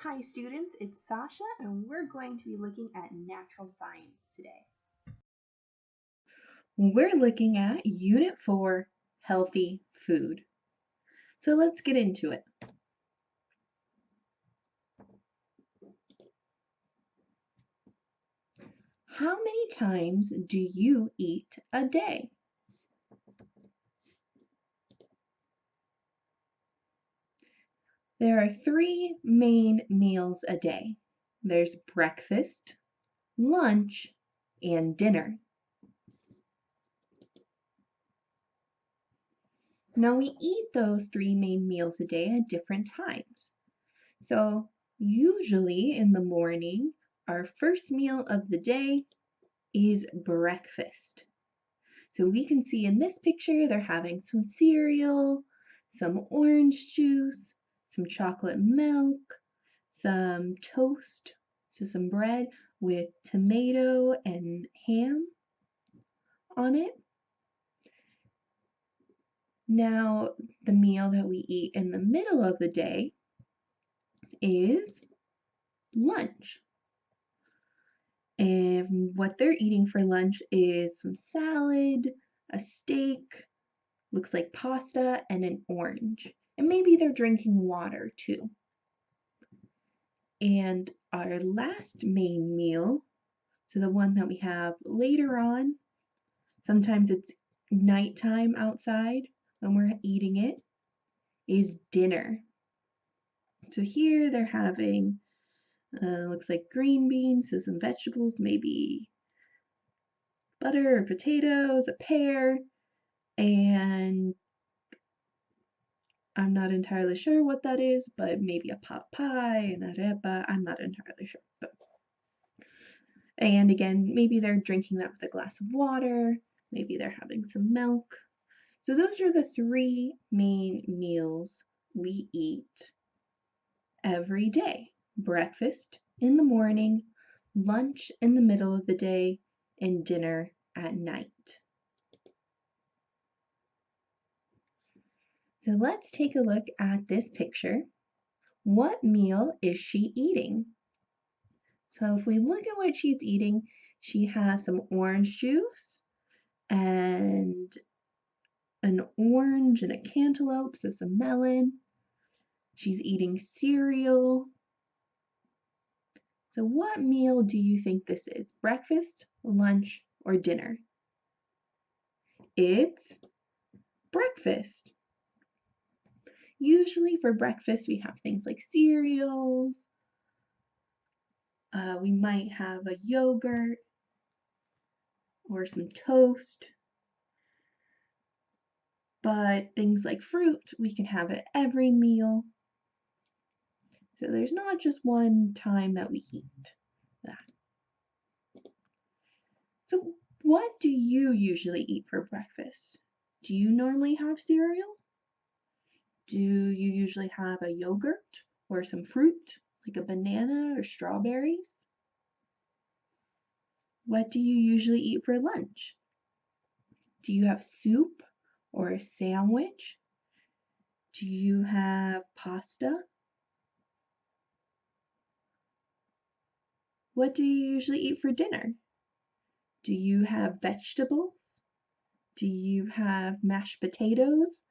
Hi students, it's Sasha and we're going to be looking at natural science today. We're looking at Unit 4, Healthy Food. So let's get into it. How many times do you eat a day? There are three main meals a day. There's breakfast, lunch, and dinner. Now we eat those three main meals a day at different times. So usually in the morning, our first meal of the day is breakfast. So we can see in this picture they're having some cereal, some orange juice, some chocolate milk, some toast, so some bread with tomato and ham on it. Now, the meal that we eat in the middle of the day is lunch. And what they're eating for lunch is some salad, a steak, looks like pasta, and an orange. And maybe they're drinking water too. And our last main meal, so the one that we have later on, sometimes it's nighttime outside when we're eating it, is dinner. So here they're having, looks like green beans, so some vegetables, maybe butter or potatoes, a pear, and I'm not entirely sure what that is, but maybe a pot pie, an arepa, I'm not entirely sure. And again, maybe they're drinking that with a glass of water, maybe they're having some milk. So those are the three main meals we eat every day. Breakfast in the morning, lunch in the middle of the day, and dinner at night. So let's take a look at this picture. What meal is she eating? So if we look at what she's eating, she has some orange juice and an orange and a cantaloupe, so some melon. She's eating cereal. So what meal do you think this is? Breakfast, lunch, or dinner? It's breakfast. Usually for breakfast we have things like cereals. We might have a yogurt or some toast. But things like fruit, we can have at every meal. So there's not just one time that we eat that. So what do you usually eat for breakfast? Do you normally have cereal? Do you usually have a yogurt or some fruit, like a banana or strawberries? What do you usually eat for lunch? Do you have soup or a sandwich? Do you have pasta? What do you usually eat for dinner? Do you have vegetables? Do you have mashed potatoes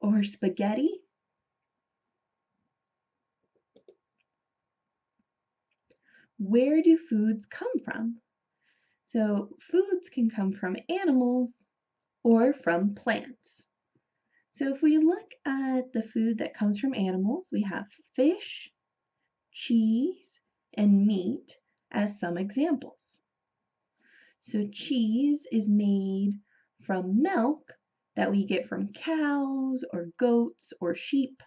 or spaghetti? Where do foods come from? So foods can come from animals or from plants. So if we look at the food that comes from animals, we have fish, cheese, and meat as some examples. So cheese is made from milk that we get from cows or goats or sheep.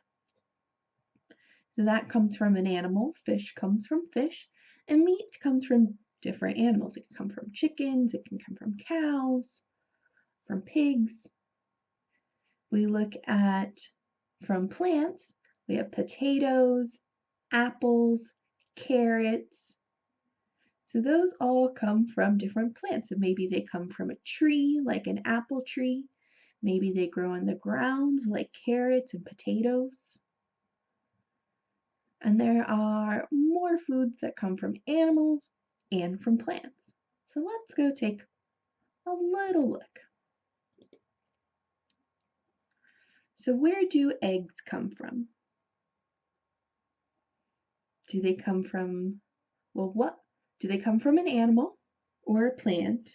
So that comes from an animal, fish comes from fish, and meat comes from different animals. It can come from chickens, it can come from cows, from pigs. We look at from plants, we have potatoes, apples, carrots. So those all come from different plants. So maybe they come from a tree, like an apple tree. Maybe they grow in the ground, like carrots and potatoes. And there are more foods that come from animals and from plants. So let's go take a little look. So where do eggs come from? Do they come from, well, what? Do they come from an animal or a plant?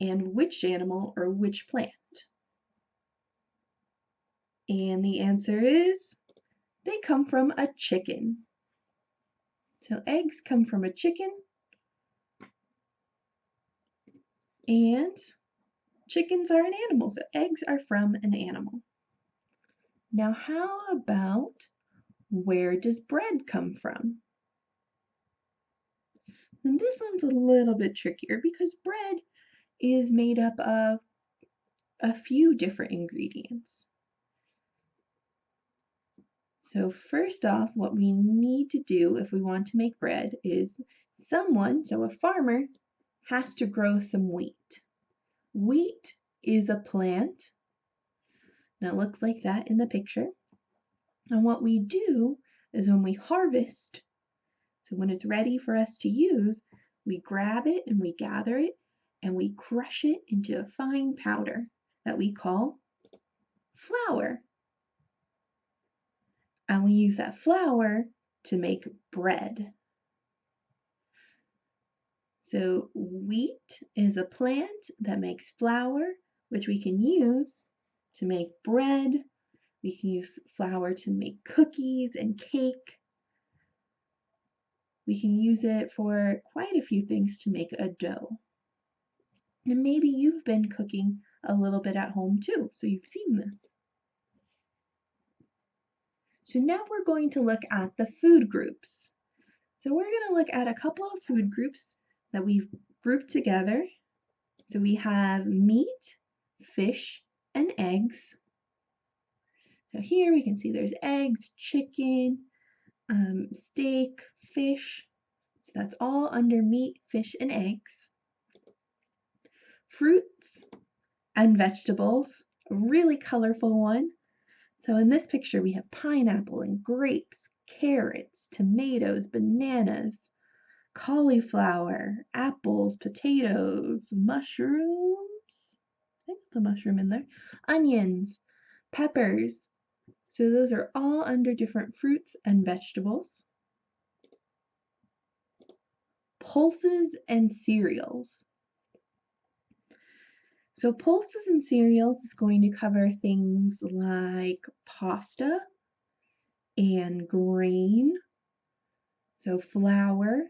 And which animal or which plant? And the answer is they come from a chicken. So eggs come from a chicken, and chickens are an animal, so eggs are from an animal. Now, how about where does bread come from? And this one's a little bit trickier because bread is made up of a few different ingredients. So first off, what we need to do if we want to make bread is someone, so a farmer, has to grow some wheat. Wheat is a plant. Now it looks like that in the picture. And what we do is when we harvest, so when it's ready for us to use, we grab it and we gather it and we crush it into a fine powder that we call flour. And we use that flour to make bread. So wheat is a plant that makes flour, which we can use to make bread. We can use flour to make cookies and cake. We can use it for quite a few things to make a dough. And maybe you've been cooking a little bit at home too, so you've seen this. So now we're going to look at the food groups. So we're going to look at a couple of food groups that we've grouped together. So we have meat, fish, and eggs. So here we can see there's eggs, chicken, steak, fish. So that's all under meat, fish, and eggs. Fruits and vegetables, a really colorful one. So in this picture we have pineapple and grapes, carrots, tomatoes, bananas, cauliflower, apples, potatoes, mushrooms. I think the mushroom in there. Onions, peppers. So those are all under different fruits and vegetables. Pulses and cereals. So pulses and cereals is going to cover things like pasta and grain, so flour.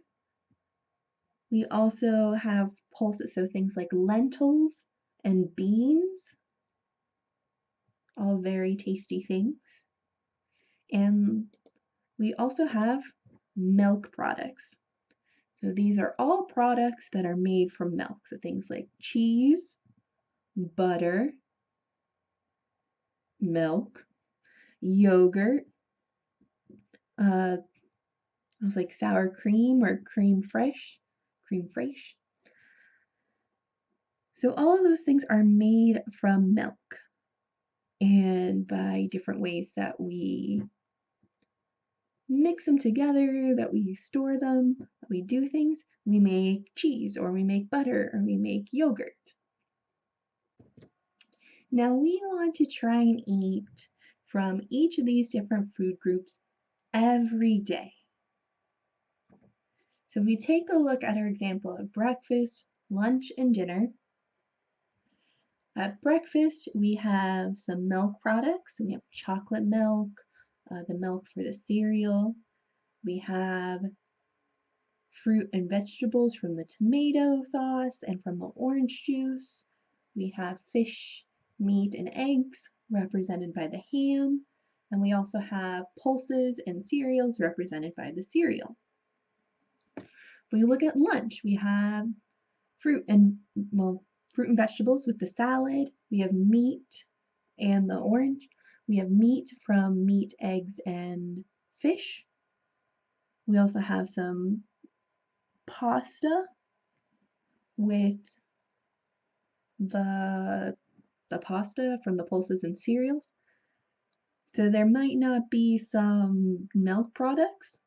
We also have pulses, so things like lentils and beans, all very tasty things. And we also have milk products. So these are all products that are made from milk. So things like cheese, butter, milk, yogurt, I was like sour cream or creme fraiche, cream fraiche. So all of those things are made from milk. And by different ways that we mix them together, that we store them, that we do things, we make cheese or we make butter or we make yogurt. Now we want to try and eat from each of these different food groups every day. So if we take a look at our example of breakfast, lunch, and dinner, at breakfast we have some milk products. We have chocolate milk, the milk for the cereal. We have fruit and vegetables from the tomato sauce and from the orange juice. We have fish, meat, and eggs represented by the ham. And we also have pulses and cereals represented by the cereal. If we look at lunch, we have fruit and vegetables with the salad. We have meat and the orange. We have meat from meat, eggs, and fish. We also have some pasta with the pasta from the pulses and cereals. So there might not be some milk products,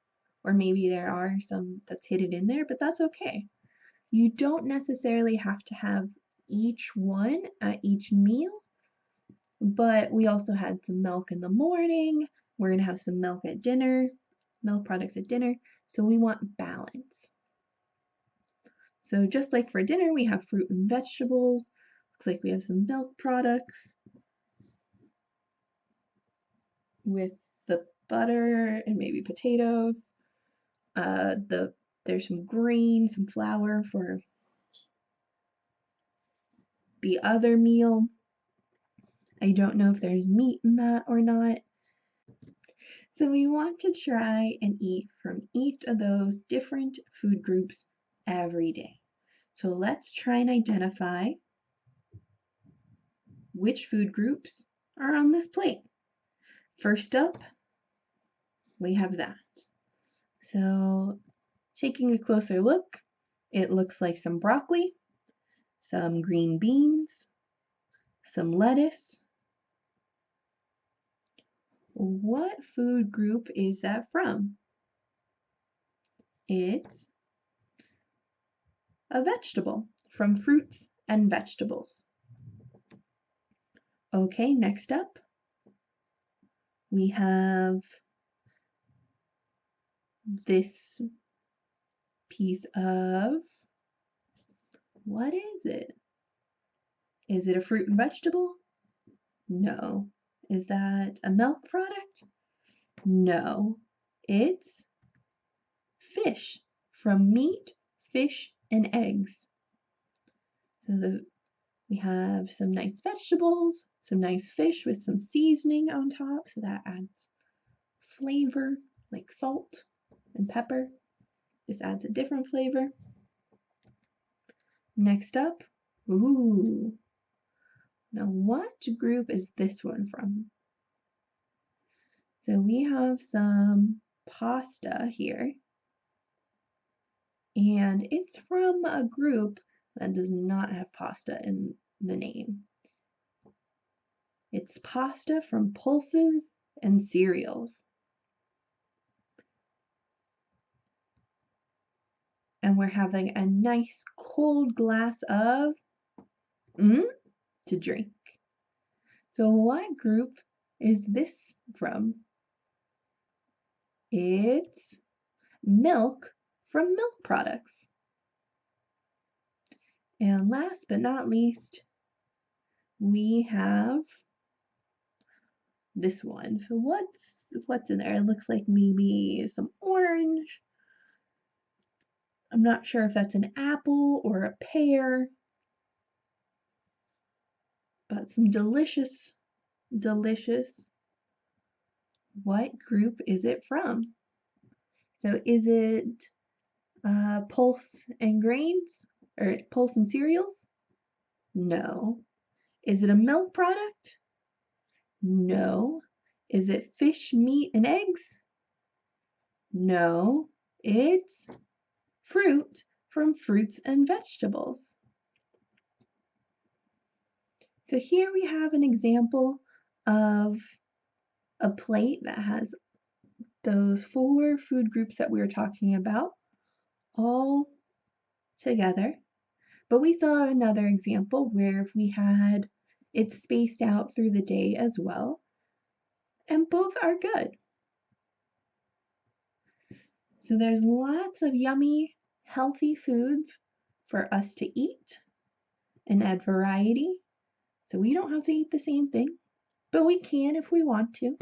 or maybe there are some that's hidden in there, but that's okay. You don't necessarily have to have each one at each meal, but we also had some milk in the morning. We're going to have some milk at dinner, milk products at dinner, so we want balance. So just like for dinner, we have fruit and vegetables. Looks like we have some milk products with the butter and maybe potatoes. There's some grain, some flour for the other meal. I don't know if there's meat in that or not. So we want to try and eat from each of those different food groups every day. So let's try and identify which food groups are on this plate. First up, we have that. So taking a closer look, it looks like some broccoli, some green beans, some lettuce. What food group is that from? It's a vegetable, from fruits and vegetables. Okay, next up, we have this piece of, what is it? Is it a fruit and vegetable? No. Is that a milk product? No. It's fish, from meat, fish, and eggs. So we have some nice vegetables, some nice fish with some seasoning on top, so that adds flavor, like salt and pepper. This adds a different flavor. Next up, ooh, now what group is this one from? So we have some pasta here, and it's from a group that does not have pasta in the name. It's pasta from pulses and cereals. And we're having a nice cold glass of to drink. So what group is this from? It's milk from milk products. And last but not least, we have this one. So what's in there? It looks like maybe some orange. I'm not sure if that's an apple or a pear, but some delicious. What group is it from? So is it pulse and grains or pulse and cereals? No. Is it a milk product? No. Is it fish, meat, and eggs? No. It's fruit from fruits and vegetables. So here we have an example of a plate that has those 4 food groups that we were talking about all together. But we saw another example where we had it spaced out through the day as well, and both are good. So there's lots of yummy, healthy foods for us to eat and add variety. So we don't have to eat the same thing, but we can if we want to.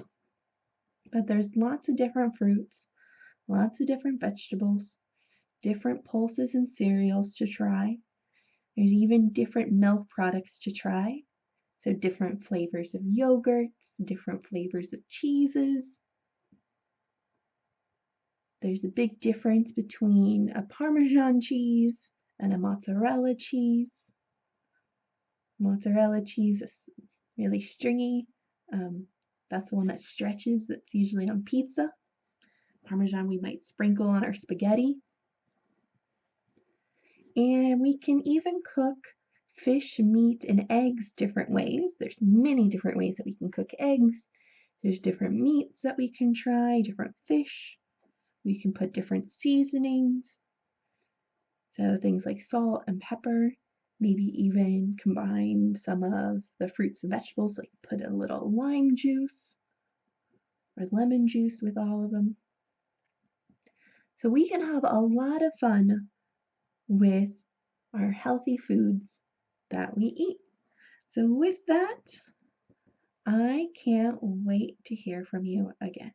But there's lots of different fruits, lots of different vegetables, different pulses and cereals to try. There's even different milk products to try. So different flavors of yogurts, different flavors of cheeses. There's a big difference between a Parmesan cheese and a mozzarella cheese. Mozzarella cheese is really stringy. That's the one that stretches, that's usually on pizza. Parmesan we might sprinkle on our spaghetti. And we can even cook fish, meat, and eggs different ways. There's many different ways that we can cook eggs. There's different meats that we can try, different fish. We can put different seasonings. So things like salt and pepper, maybe even combine some of the fruits and vegetables, like put a little lime juice or lemon juice with all of them. So we can have a lot of fun with our healthy foods that we eat. So with that, I can't wait to hear from you again.